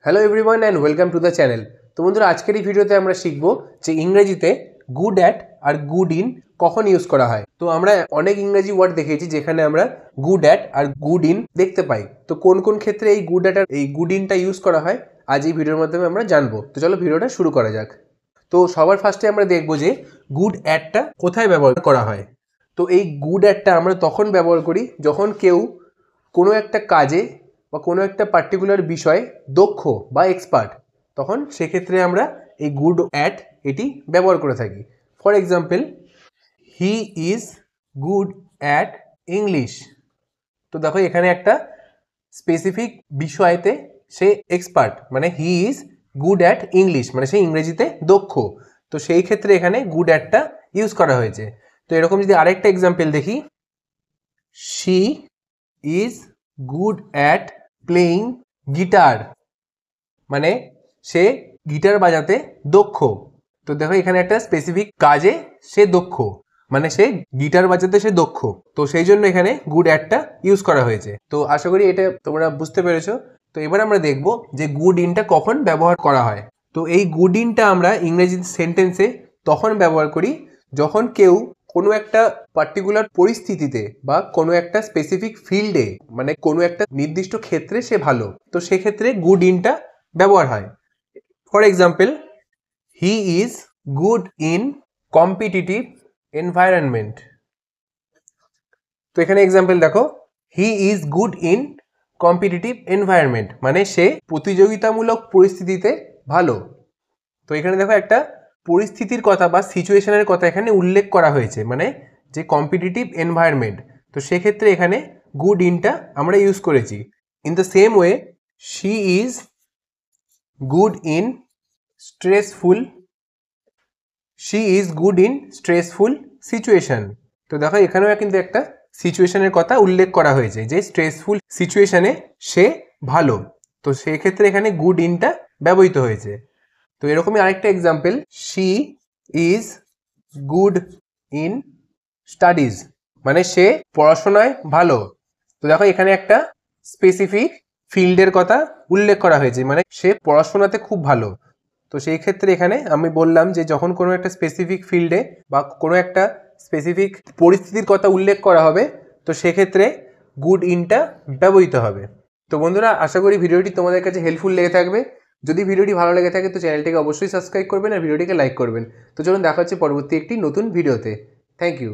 Hello everyone and welcome to the channel. তো বন্ধুরা, আজকের এই ভিডিওতে আমরা শিখব যে ইংরেজিতে গুড অ্যাট আর গুড ইন কখন ইউজ করা হয়। তো আমরা অনেক ইংরেজি ওয়ার্ড দেখেছি যেখানে আমরা গুড অ্যাট আর গুড ইন দেখতে পাই। তো কোন কোন ক্ষেত্রে এই গুড অ্যাট আর এই গুড ইনটা ইউজ করা হয় আজ এই ভিডিওর মাধ্যমে আমরা জানবো। তো চলো ভিডিওটা শুরু করা যাক। তো সবার ফার্স্টে আমরা দেখবো যে গুড অ্যাটটা কোথায় ব্যবহার করা হয়। তো এই গুড অ্যাটটা আমরা তখন ব্যবহার করি যখন কেউ কোনো একটা কাজে বা কোনো একটা পার্টিকুলার বিষয়ে দক্ষ বা এক্সপার্ট, তখন সেক্ষেত্রে আমরা এই গুড অ্যাট এটি ব্যবহার করে থাকি। For example, he is good at English. তো দেখো এখানে একটা স্পেসিফিক বিষয়তে সে এক্সপার্ট, মানে he is good at English, মানে সে ইংরেজিতে দক্ষ। তো সেই ক্ষেত্রে এখানে গুড অ্যাটটা ইউজ করা হয়েছে। তো এরকম যদি আরেকটা এক্সাম্পল দেখি, she is good at playing guitar, মানে সে গিটার বাজাতে দক্ষ। তো দেখো এখানে একটা স্পেসিফিক কাজে সে দক্ষ, মানে সে গিটার বাজাতে সে দক্ষ। তো সেই জন্য এখানে গুড অ্যাটটা ইউজ করা হয়েছে। তো আশা করি এটা তোমরা বুঝতে পেরেছো। তো এবার আমরা দেখব যে গুড ইনটা কখন ব্যবহার করা হয়। তো এই গুড ইনটা আমরা ইংরেজি সেন্টেন্সে তখন ব্যবহার করি যখন কেউ কোনো একটা পার্টিকুলার পরিস্থিতিতে বা কোনো একটা স্পেসিফিক ফিল্ডে, মানে কোনো একটা নির্দিষ্ট ক্ষেত্রে সে ভালো, তো সেক্ষেত্রে গুড ইনটা ব্যবহার হয়। For example, he is good in competitive environment. তো এখানে এক্সাম্পল দেখো, he is good in competitive environment, মানে সে প্রতিযোগিতামূলক পরিস্থিতিতে ভালো। তো এখানে দেখো একটা পরিস্থিতির কথা বা সিচুয়েশনের কথা এখানে উল্লেখ করা হয়েছে, মানে যে কম্পিটিটিভ এনভায়রনমেন্ট। তো সেক্ষেত্রে এখানে গুড ইনটা আমরা ইউজ করেছি। In the same way, she is good in stressful, she is good in stressful situation. তো দেখো এখানেও কিন্তু একটা সিচুয়েশনের কথা উল্লেখ করা হয়েছে যে স্ট্রেসফুল সিচুয়েশনে সে ভালো। তো সেক্ষেত্রে এখানে গুড ইনটা ব্যবহৃত হয়েছে। তো এরকমই আরেকটা example, she is good in studies, মানে সে পড়াশোনায় ভালো। তো দেখো এখানে একটা স্পেসিফিক ফিল্ডের কথা উল্লেখ করা হয়েছে, মানে সে পড়াশোনাতে খুব ভালো। তো সেই ক্ষেত্রে এখানে আমি বললাম যে যখন কোনো একটা স্পেসিফিক ফিল্ডে বা কোনো একটা স্পেসিফিক পরিস্থিতির কথা উল্লেখ করা হবে, তো সেক্ষেত্রে গুড ইনটা ব্যবহৃত হবে। তো বন্ধুরা, আশা করি ভিডিওটি তোমাদের কাছে হেল্পফুল লেগে থাকবে। যদি ভিডিওটি ভালো লেগে থাকে তো চ্যানেলটিকে অবশ্যই সাবস্ক্রাইব করবেন আর ভিডিওটিকে লাইক করবেন। তো চলুন দেখা হচ্ছে পরবর্তী একটি নতুন ভিডিওতে। Thank you.